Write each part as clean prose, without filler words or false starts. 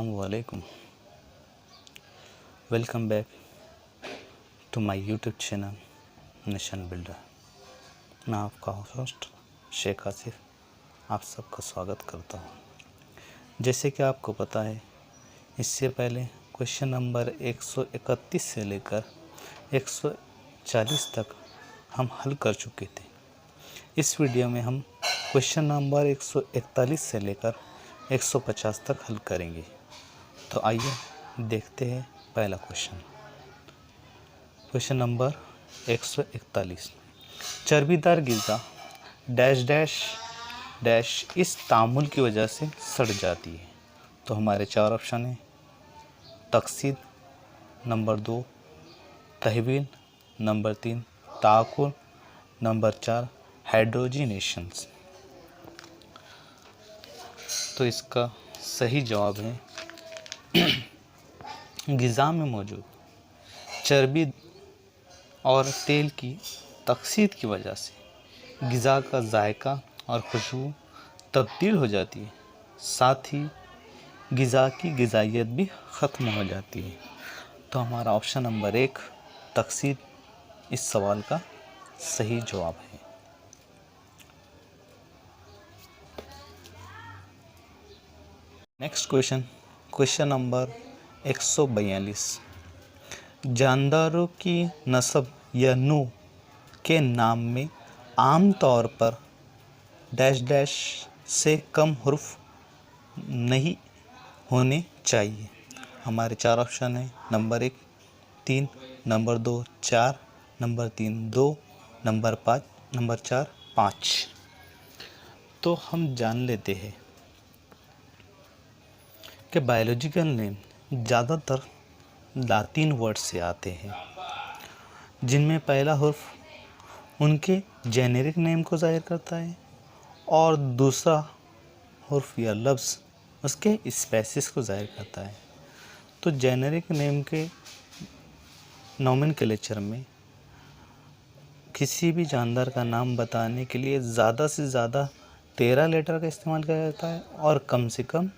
Assalamualaikum. Welcome back to my YouTube channel nation builder. मैं आपका host Sheikh Asif आप सबका स्वागत करता हूँ। जैसे कि आपको पता है, इससे पहले क्वेश्चन नंबर 131 से लेकर 140 तक हम हल कर चुके थे। इस वीडियो में हम क्वेश्चन नंबर 141 से लेकर 150 तक हल करेंगे। तो आइए देखते हैं पहला क्वेश्चन नंबर 141। चर्बीदार ग़िज़ा डैश डैश डैश इस तामुल की वजह से सड़ जाती है। तो हमारे चार ऑप्शन हैं: तकसीद, नंबर 2 तहवील, नंबर 3 ताकुल, नंबर 4 हाइड्रोजिनेशंस। तो इसका सही जवाब है ग़िज़ा में मौजूद चर्बी और तेल की तकसीद की वजह से ग़िज़ा का जायका और खुशबू तब्दील हो जाती है, साथ ही ग़िज़ा की ग़िज़ाइयत भी ख़त्म हो जाती है। तो हमारा ऑप्शन नंबर 1 तकसीद इस सवाल का सही जवाब है। Next question number 142। जानदारों की नस्ब या नू के नाम में आम तौर पर डैश डैश से कम हुर्फ नहीं होने चाहिए। हमारे चार ऑप्शन हैं: नंबर 1 3, नंबर 2 4, नंबर 3 2, नंबर 4 5। तो हम जान लेते हैं कि बायोलॉजिकल नेम ज़्यादातर लातीन वर्ड से आते हैं, जिनमें पहला हुर्फ उनके जेनेरिक नेम को ज़ाहिर करता है और दूसरा हुर्फ या लफ्ज़ उसके स्पेसिस को ज़ाहिर करता है। तो जेनेरिक नेम के नोमेनक्लेचर में किसी भी जानदार का नाम बताने के लिए ज़्यादा से ज़्यादा 13 लेटर का इस्तेमाल किया जाता है और कम से कम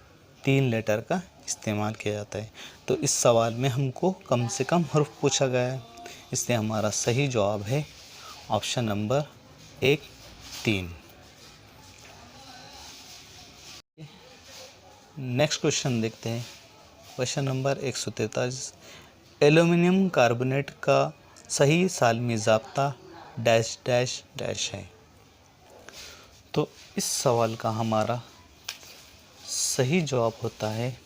3 लेटर का इस्तेमाल किया जाता है। तो इस सवाल में हमको कम से कम हुर्फ पूछा गया है, इसलिए हमारा सही जवाब है ऑप्शन नंबर 1 3। नेक्स्ट क्वेश्चन देखते हैं। Question number 143। एल्युमिनियम कार्बोनेट का सही सालमी ज़ाब्ता डैश डैश डैश है। तो इस सवाल का हमारा सही जवाब होता है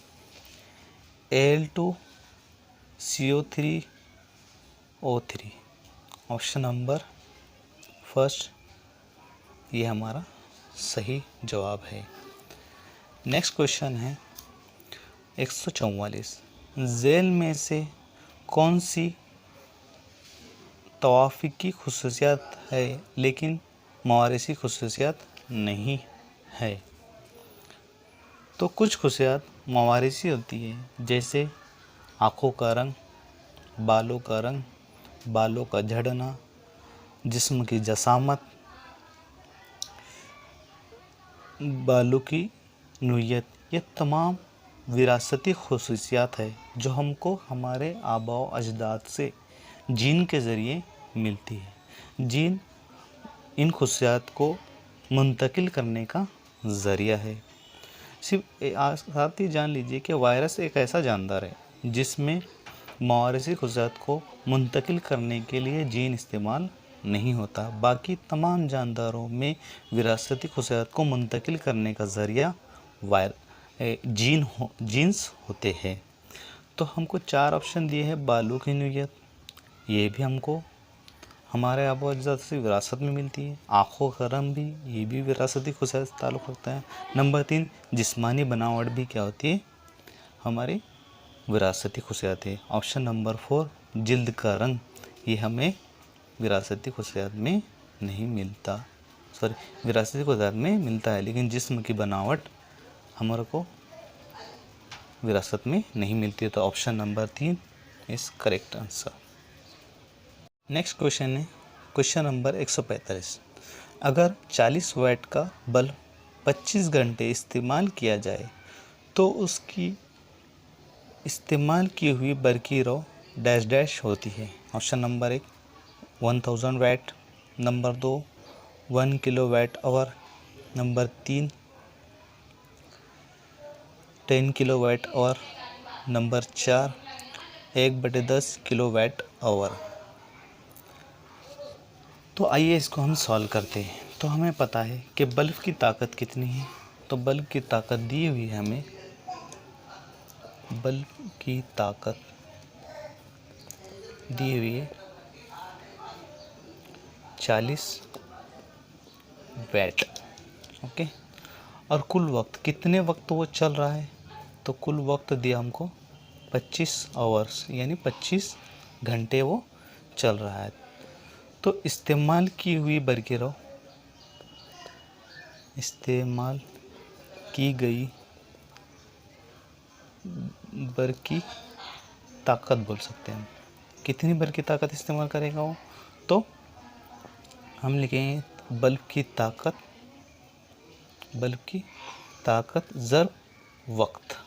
Al2CO3O3। ऑप्शन नंबर फर्स्ट ये हमारा सही जवाब है। नेक्स्ट क्वेश्चन है 144। झेल में से कौन सी तवाफ़ीकी खुसूसियत है लेकिन मवारिसी खुसूसियत नहीं है? तो कुछ खुसूसियत मवारिसी होती है, जैसे आँखों का रंग, बालों का रंग, बालों का झड़ना, जिस्म की जसामत, बालों की नोयत। ये तमाम विरासती खुसूसियत है जो हमको हमारे आबा व अजदाद से जीन के ज़रिए मिलती है। जीन इन खुसूसियत को मुंतकिल करने का ज़रिया है। सिर्फ साथ ही जान लीजिए कि वायरस एक ऐसा जानदार है जिसमें मवारिसी खुसूसियत को मुंतकिल करने के लिए जीन इस्तेमाल नहीं होता। बाकी तमाम जानदारों में विरासती खुसूसियत को मुंतकिल करने का ज़रिया जीन्स होते हैं। तो हमको 4 ऑप्शन दिए हैं। बालों की नोयत, ये भी हमको हमारे आबा अजदाद से विरासत में मिलती है। आँखों का रंग भी, ये भी विरासती खुसूसियत से ताल्लुक़ रखता है। नंबर 3 जिस्मानी बनावट भी क्या होती है, हमारी विरासती खुसूसियत है। ऑप्शन नंबर 4 जिल्द का रंग, ये हमें विरासती खुसूसियत में नहीं मिलता। विरासती खुसूसियत में मिलता है, लेकिन जिस्म की बनावट हमारे को विरासत में नहीं मिलती है। तो option number 3 is correct answer. Next question है क्वेश्चन नंबर 145। अगर 40 वाट का बल्ब 25 घंटे इस्तेमाल किया जाए तो उसकी इस्तेमाल की हुई बरकी रॉ डैश डैश होती है। Option number 1 1000 watt, number 2 1 kilo watt hour, number 3 10 kilo watt hour, number 4 1/10 kilo watt hour. तो आइए इसको हम सॉल्व करते हैं। तो हमें पता है कि बल्ब की ताकत कितनी है। तो बल्ब की ताकत दी हुई है हमें, बल्ब की ताकत दी हुई है 40 वैट। ओके, और कुल वक्त कितने वक्त वो चल रहा है, तो कुल वक्त दिया हमको 25 आवर्स, यानी 25 घंटे वो चल रहा है। तो इस्तेमाल की हुई बरकी रॉ, इस्तेमाल की गई बर की ताकत बोल सकते हैं हम। कितनी बर की ताकत इस्तेमाल करेगा वो, तो हम लिखेंगे बल्ब की ताकत ज़र वक्त।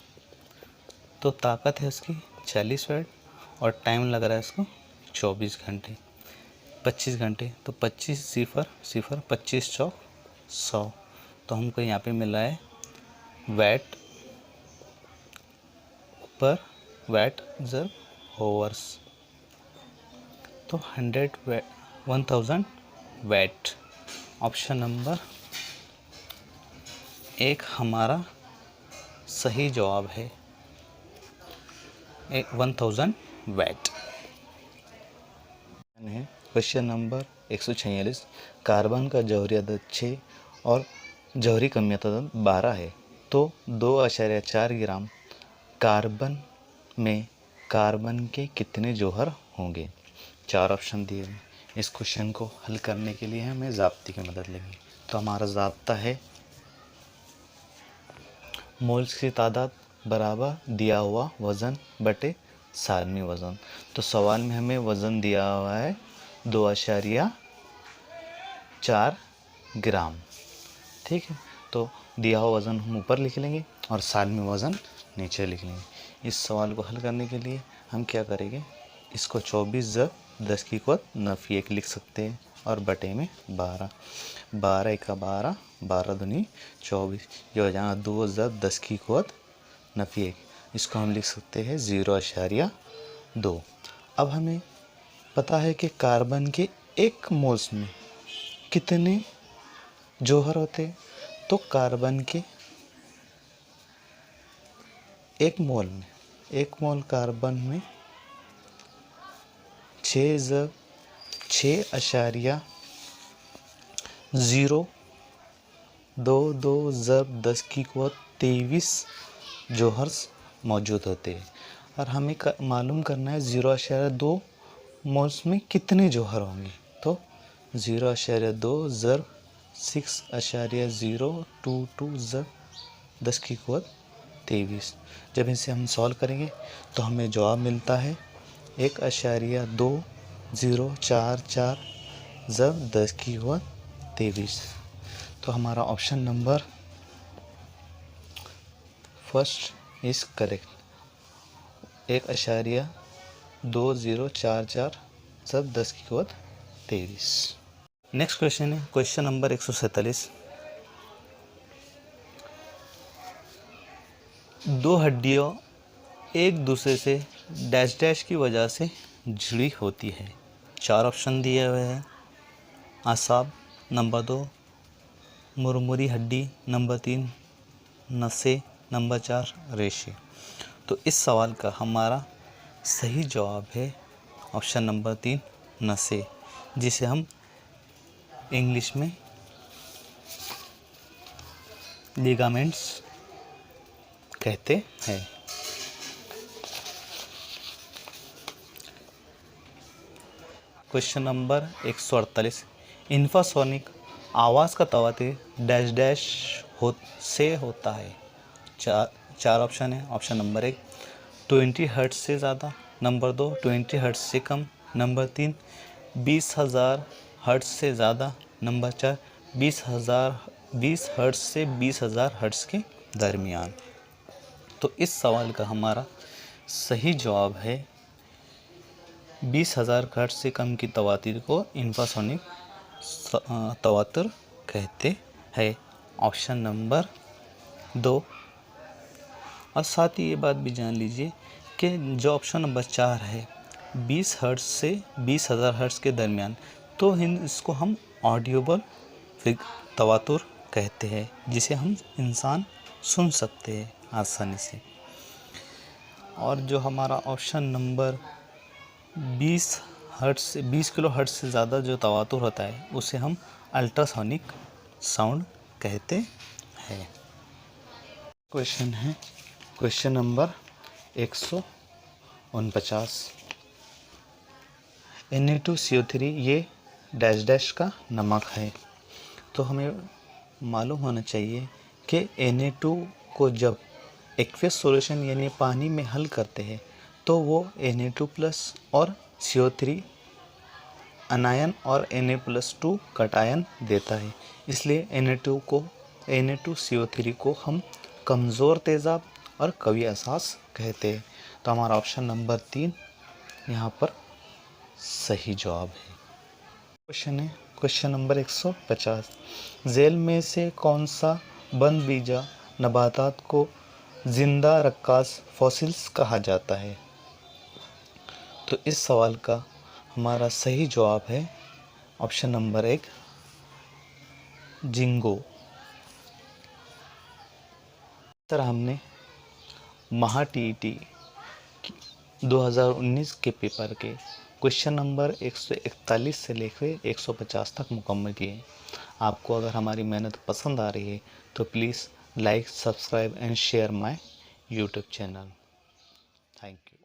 तो ताकत है उसकी 40 वैट और टाइम लग रहा है इसको 24 घंटे, 25 घंटे। तो 25 0 0 25 चौक 100। तो हमको यहाँ पे मिला है वैट पर वैट ज़र होवर्स। तो 1000 वैट। ऑप्शन नंबर 1 हमारा सही जवाब है, 1000 वैट। क्वेश्चन नंबर 146, कार्बन का जौहरी अदद 6 और जौहरी कमियत अदद 12 है, तो 2.4 ग्राम कार्बन में कार्बन के कितने जौहर होंगे। 4 ऑप्शन दिए हैं। इस क्वेश्चन को हल करने के लिए हमें ज़ाब्ते की मदद लेंगे। तो हमारा ज़ाब्ता है मोल्स की तादाद बराबर दिया हुआ वज़न बटे सालमी वज़न। तो सवाल में हमें वज़न दिया हुआ है 2.4 ग्राम। ठीक है, तो दिया हुआ वज़न हम ऊपर लिख लेंगे और सालमी वज़न नीचे लिख लेंगे। इस सवाल को हल करने के लिए हम क्या करेंगे, इसको 24 ज़ब 10 की कुव्वत नफ़ी 1 लिख सकते हैं और बटे में 12, 12 1 12, 12 दूनी 24। ये हो जाएगा 2 ज़ब 10 की कुव्वत नफ़ी 1। इसको हम लिख सकते हैं 0.2। अब हमें पता है कि कार्बन के 1 मोल्स में कितने जौहर होते हैं। तो कार्बन के 1 मोल में, 1 मोल कार्बन में 6.022 ज़ब 10 की कुव्वत 23 जौहर्स मौजूद होते हैं। और हमें मालूम करना है 0.2 मोल्स में कितने जौहर होंगे। तो 0.2 ज़ब 6.022 ज़ब 10 की कुव्वत 23। जब इसे हम सॉल्व करेंगे तो हमें जवाब मिलता है 1.2044 ज़ब 10 की कुव्वत 23। तो हमारा option number first is correct, 1.2044 ज़ब 10 की कुव्वत 23। नेक्स्ट क्वेश्चन है क्वेश्चन नंबर 147। दो हड्डियों एक दूसरे से डैश डैश की वजह से जुड़ी होती है। 4 ऑप्शन दिए हुए हैं। आसाब, नंबर 2 मुरमुरी हड्डी, नंबर 3 नसें, नंबर 4 रेशे। तो इस सवाल का हमारा सही जवाब है ऑप्शन नंबर 3 नसें, जिसे हम इंग्लिश में लिगामेंट्स कहते हैं। क्वेश्चन नंबर 148, इंफ्रासोनिक आवाज़ का तवाते डैश डैश से होता है। 4 ऑप्शन है। ऑप्शन नंबर 1 20 हर्ट्ज से ज़्यादा, नंबर 2 20 हर्ट्ज से कम, नंबर 3 20,000 हर्ट्ज से ज़्यादा, नंबर 4 20 हर्ट्ज से 20,000 हर्ट्ज के दरमियान। तो इस सवाल का हमारा सही जवाब है 20,000 हर्ट्ज से कम की तवातीर को इंफ्रासोनिक तवातुर कहते हैं। Option number 2। और साथ ही ये बात भी जान लीजिए कि जो ऑप्शन नंबर 4 है 20 हर्ट्ज से 20,000 हर्ट्ज के दरमियान, तो इसको हम ऑडियोबल तवातुर कहते हैं, जिसे हम इंसान सुन सकते हैं आसानी से। और जो हमारा ऑप्शन नंबर 20 किलो हर्ट्ज से ज़्यादा जो तवातुर होता है उसे हम अल्ट्रासोनिक साउंड कहते हैं। क्वेश्चन है क्वेश्चन नंबर 149। Na2CO3 ये डैश डैश का नमक है। तो हमें मालूम होना चाहिए कि Na2 को जब एक्वियस सॉल्यूशन यानी पानी में हल करते हैं तो वो Na2+ और CO3 अनायन और Na+2 कटायन देता है। इसलिए Na2CO3 को हम कमज़ोर तेज़ाब और कवी असास कहते हैं। तो हमारा ऑप्शन नंबर 3 यहाँ पर सही जवाब है। क्वेश्चन है क्वेश्चन नंबर 150। झेल में से कौन सा बंद बीजा नबातात को जिंदा रक्कास फॉसिल्स कहा जाता है? तो इस सवाल का हमारा सही जवाब है ऑप्शन नंबर 1 जिंगो। सर हमने महा टीईटी 2019 के पेपर के क्वेश्चन नंबर 141 से लेकर 150 तक मुकम्मल किए। आपको अगर हमारी मेहनत पसंद आ रही है तो please like, subscribe and share my YouTube channel. Thank you.